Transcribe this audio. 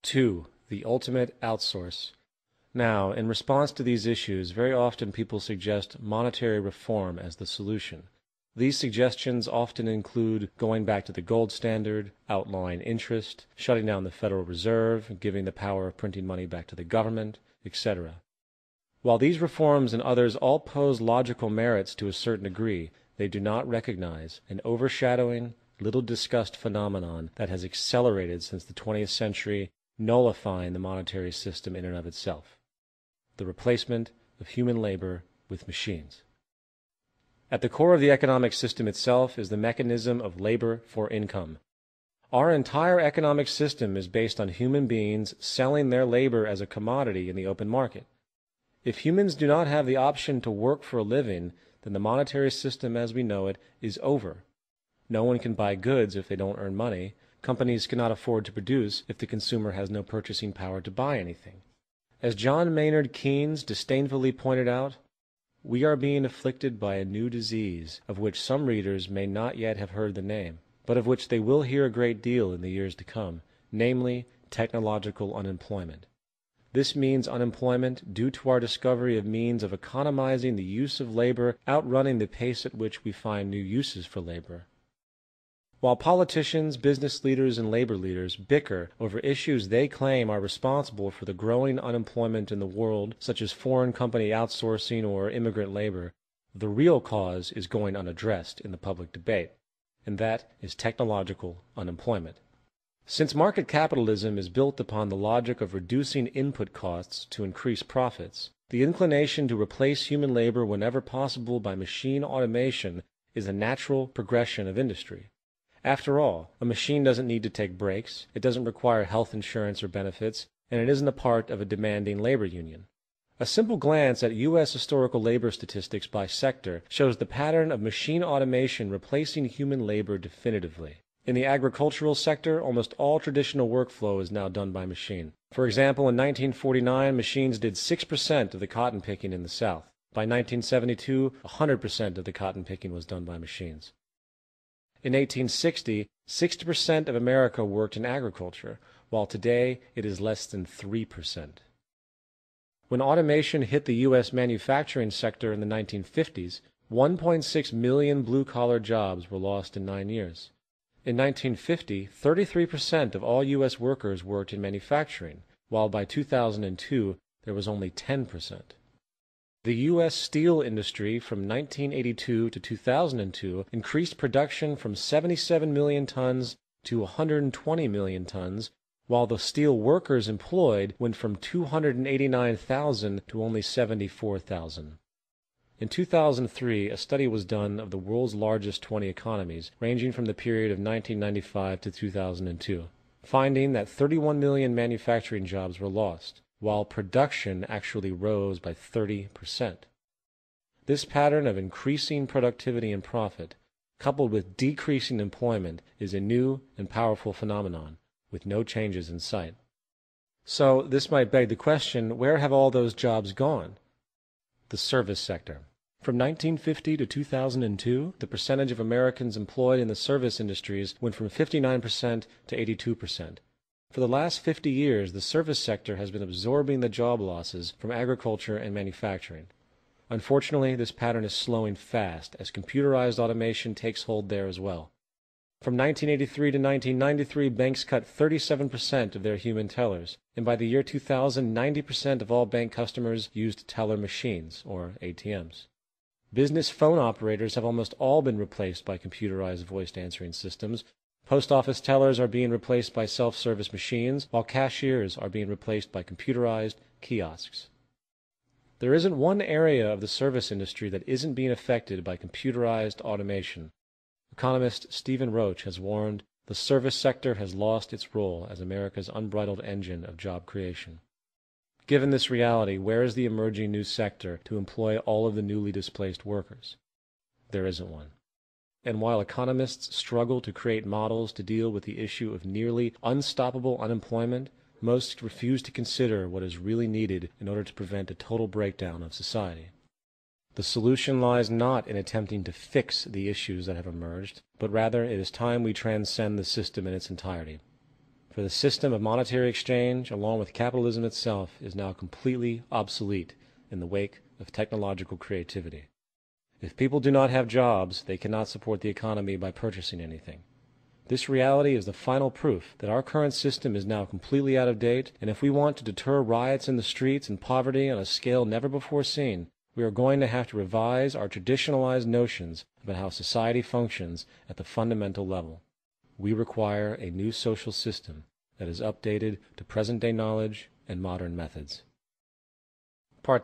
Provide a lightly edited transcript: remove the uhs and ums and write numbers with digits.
2. The ultimate outsource. Now, in response to these issues, very often people suggest monetary reform as the solution. These suggestions often include going back to the gold standard, outlawing interest, shutting down the Federal Reserve, giving the power of printing money back to the government, etc. While these reforms and others all pose logical merits to a certain degree, they do not recognize an overshadowing, little discussed phenomenon that has accelerated since the 20th century, nullifying the monetary system in and of itself: the replacement of human labor with machines. At the core of the economic system itself is the mechanism of labor for income. Our entire economic system is based on human beings selling their labor as a commodity in the open market. If humans do not have the option to work for a living, then the monetary system as we know it is over. No one can buy goods if they don't earn money. Companies cannot afford to produce if the consumer has no purchasing power to buy anything. As John Maynard Keynes disdainfully pointed out, we are being afflicted by a new disease, of which some readers may not yet have heard the name, but of which they will hear a great deal in the years to come, namely technological unemployment. This means unemployment due to our discovery of means of economizing the use of labor outrunning the pace at which we find new uses for labor. While politicians, business leaders, and labor leaders bicker over issues they claim are responsible for the growing unemployment in the world, such as foreign company outsourcing or immigrant labor, the real cause is going unaddressed in the public debate, and that is technological unemployment. Since market capitalism is built upon the logic of reducing input costs to increase profits, the inclination to replace human labor whenever possible by machine automation is a natural progression of industry. After all, a machine doesn't need to take breaks, it doesn't require health insurance or benefits, and it isn't a part of a demanding labor union. A simple glance at U.S. historical labor statistics by sector shows the pattern of machine automation replacing human labor definitively. In the agricultural sector, almost all traditional workflow is now done by machine. For example, in 1949, machines did 6% of the cotton picking in the South. By 1972, 100% of the cotton picking was done by machines. In 1860, 60% of America worked in agriculture, while today it is less than 3%. When automation hit the U.S. manufacturing sector in the 1950s, 1.6 million blue-collar jobs were lost in 9 years. In 1950, 33% of all U.S. workers worked in manufacturing, while by 2002 there was only 10%. The U.S. steel industry from 1982 to 2002 increased production from 77 million tons to 120 million tons, while the steel workers employed went from 289,000 to only 74,000. In 2003, a study was done of the world's largest 20 economies, ranging from the period of 1995 to 2002, finding that 31 million manufacturing jobs were lost, while production actually rose by 30%. This pattern of increasing productivity and profit, coupled with decreasing employment, is a new and powerful phenomenon, with no changes in sight. So this might beg the question, where have all those jobs gone? The service sector. From 1950 to 2002, the percentage of Americans employed in the service industries went from 59% to 82%. For the last 50 years, the service sector has been absorbing the job losses from agriculture and manufacturing. Unfortunately, this pattern is slowing fast as computerized automation takes hold there as well. From 1983 to 1993, banks cut 37% of their human tellers, and by the year 2000, 90% of all bank customers used teller machines, or ATMs. Business phone operators have almost all been replaced by computerized voice answering systems. Post office tellers are being replaced by self-service machines, while cashiers are being replaced by computerized kiosks. There isn't one area of the service industry that isn't being affected by computerized automation. Economist Stephen Roach has warned the service sector has lost its role as America's unbridled engine of job creation. Given this reality, where is the emerging new sector to employ all of the newly displaced workers? There isn't one. And while economists struggle to create models to deal with the issue of nearly unstoppable unemployment, most refuse to consider what is really needed in order to prevent a total breakdown of society. The solution lies not in attempting to fix the issues that have emerged, but rather it is time we transcend the system in its entirety. For the system of monetary exchange, along with capitalism itself, is now completely obsolete in the wake of technological creativity. If people do not have jobs, they cannot support the economy by purchasing anything. This reality is the final proof that our current system is now completely out of date, and if we want to deter riots in the streets and poverty on a scale never before seen, we are going to have to revise our traditionalized notions about how society functions at the fundamental level. We require a new social system that is updated to present-day knowledge and modern methods. Part 2.